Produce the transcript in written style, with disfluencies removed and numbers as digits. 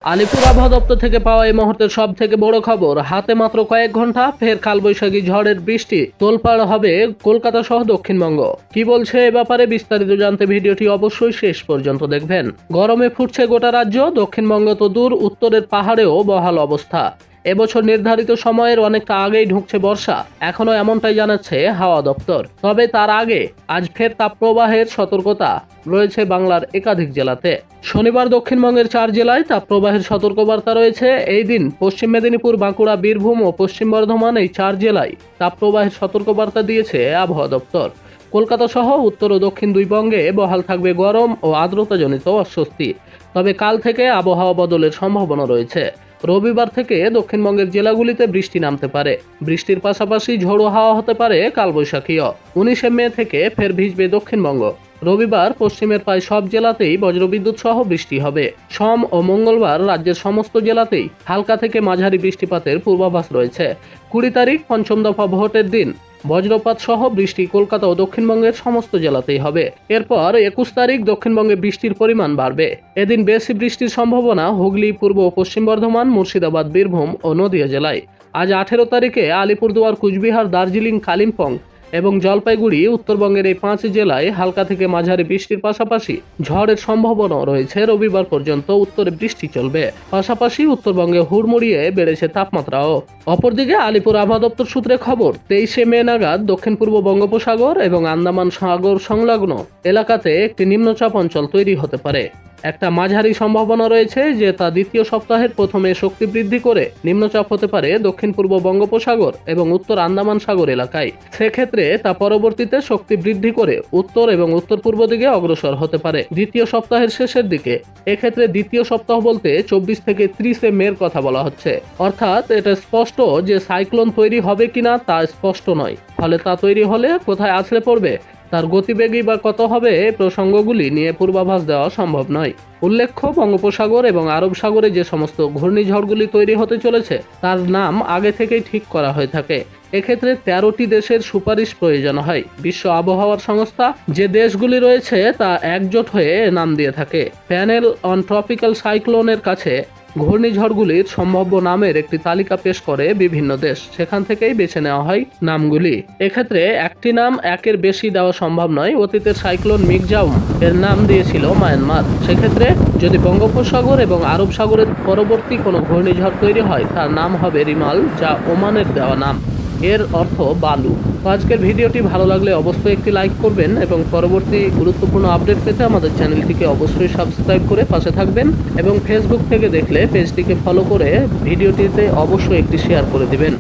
আলিপুর আবহাওয়া দপ্তর থেকে পাওয়া এই মুহূর্তের সব থেকে বড় খবর, হাতে মাত্র কয়েক ঘন্টা ফের কালবৈশাখী ঝড়ের বৃষ্টি তোলপাড় হবে কলকাতা সহ দক্ষিণবঙ্গ। কি বলছে এ ব্যাপারে বিস্তারিত জানতে ভিডিওটি অবশ্যই শেষ পর্যন্ত দেখবেন। গরমে ফুটছে গোটা রাজ্য, দক্ষিণবঙ্গ তো দূর, উত্তরের পাহাড়েও বহাল অবস্থা। এবছর নির্ধারিত সময়ের অনেকটা আগেই ঢুকছে বর্ষা, এখনো এমনটাই জানাচ্ছে হাওয়া দপ্তর। তবে তার আগে আজ ফের তাপপ্রবাহের সতর্কতা রয়েছে বাংলার একাধিক জেলাতে। শনিবার দক্ষিণবঙ্গের 4 জেলায় তাপপ্রবাহের সতর্কবার্তা রয়েছে। এই দিন পশ্চিম মেদিনীপুর, বাঁকুড়া, বীরভূম ও পশ্চিম বর্ধমান এই 4 জেলায় তাপপ্রবাহের সতর্কবার্তা দিয়েছে আবহাওয়া দপ্তর। কলকাতা সহ উত্তর ও দক্ষিণ দুই বঙ্গে বহাল থাকবে গরম ও আর্দ্রতাজনিত অস্বস্তি। তবে কাল থেকে আবহাওয়া বদলের সম্ভাবনা রয়েছে। রবিবার থেকে দক্ষিণবঙ্গের জেলাগুলিতে বৃষ্টি নামতে পারে। বৃষ্টির পাশাপাশি ঝোড়ো হাওয়া হতে পারে কালবৈশাখীও। 19 মে থেকে ফের ভিজবে দক্ষিণবঙ্গ। রবিবার পশ্চিমের প্রায় সব জেলাতেই বজ্রবিদ্যুৎ সহ বৃষ্টি হবে। সোম ও মঙ্গলবার রাজ্যের সমস্ত জেলাতেই হালকা থেকে মাঝারি বৃষ্টিপাতের পূর্বাভাস রয়েছে। 20 তারিখ পঞ্চম দফা ভোটের দিন বজ্রপাত সহ বৃষ্টি কলকাতা ও দক্ষিণবঙ্গের সমস্ত জেলাতেই হবে। এরপর 21 তারিখ দক্ষিণবঙ্গে বৃষ্টির পরিমাণ বাড়বে। এদিন বেশি বৃষ্টির সম্ভাবনা হুগলি, পূর্ব ও পশ্চিম বর্ধমান, মুর্শিদাবাদ, বীরভূম ও নদিয়া জেলায়। আজ 18 তারিখে আলিপুরদুয়ার, কুচবিহার, দার্জিলিং, কালিম্পং এবং জলপাইগুড়ি উত্তরবঙ্গের এই 5 জেলায় হালকা থেকে মাঝারি বৃষ্টির পাশাপাশি ঝড়ের সম্ভাবনাও রয়েছে। রবিবার পর্যন্ত উত্তরে বৃষ্টি চলবে, পাশাপাশি উত্তরবঙ্গে হুড়মুড়িয়ে বেড়েছে তাপমাত্রাও। অপরদিকে আলিপুর আবহাওয়া দপ্তর সূত্রে খবর, 23 মে নাগাদ দক্ষিণ পূর্ব বঙ্গোপসাগর এবং আন্দামান সাগর সংলগ্ন এলাকাতে একটি নিম্নচাপ অঞ্চল তৈরি হতে পারে। একটা মাঝারি সম্ভাবনা রয়েছে যে তা দ্বিতীয় সপ্তাহের প্রথমে শক্তি বৃদ্ধি করে নিম্নচাপ হতে পারে দক্ষিণ পূর্ব বঙ্গোপসাগর এবং উত্তর আন্দামান সাগর এলাকায়। সেক্ষেত্রে তা পরবর্তীতে শক্তি বৃদ্ধি করে উত্তর এবং উত্তর পূর্ব দিকে অগ্রসর হতে পারে দ্বিতীয় সপ্তাহের শেষের দিকে। এক্ষেত্রে দ্বিতীয় সপ্তাহ বলতে 24 থেকে 30 মের কথা বলা হচ্ছে। অর্থাৎ এটা স্পষ্ট যে সাইক্লোন তৈরি হবে কিনা তা স্পষ্ট নয়। ফলে তা তৈরি হলে কোথায় আছড়ে পড়বে, তার গতিবেগই বা কত হবে, এই প্রসঙ্গগুলি নিয়ে পূর্বাভাস দেওয়া সম্ভব নয়। উল্লেখ্য, বঙ্গোপসাগর এবং আরব সাগরে যে সমস্ত ঘূর্ণিঝড়গুলি তৈরি হতে চলেছে তার নাম আগে থেকেই ঠিক করা হয়ে থাকে। এক্ষেত্রে 13টি দেশের সুপারিশ প্রয়োজন হয়। বিশ্ব আবহাওয়ার সংস্থা যে দেশগুলি রয়েছে তা একজোট হয়ে নাম দিয়ে থাকে। প্যানেল অন ট্রপিক্যাল সাইক্লোনের কাছে ঘূর্ণিঝড়গুলির সম্ভাব্য নামের একটি তালিকা পেশ করে বিভিন্ন দেশ, সেখান থেকেই বেছে নেওয়া হয় নামগুলি। এক্ষেত্রে একটি নাম একের বেশি দেওয়া সম্ভব নয়। অতীতের সাইক্লোন মিগজাউম এর নাম দিয়েছিল মায়ানমার। সেক্ষেত্রে যদি বঙ্গোপসাগর এবং আরব সাগরের পরবর্তী কোনো ঘূর্ণিঝড় তৈরি হয় তার নাম হবে রিমাল, যা ওমানের দেওয়া নাম। এর অর্থ বালু। তো আজকের ভিডিওটি ভালো লাগলে অবশ্যই একটি লাইক করবেন এবং পরবর্তী গুরুত্বপূর্ণ আপডেট পেতে আমাদের চ্যানেলটিকে অবশ্যই সাবস্ক্রাইব করে পাশে থাকবেন এবং ফেসবুক থেকে দেখলে পেজটিকে ফলো করে ভিডিওটিতে অবশ্যই একটি শেয়ার করে দিবেন।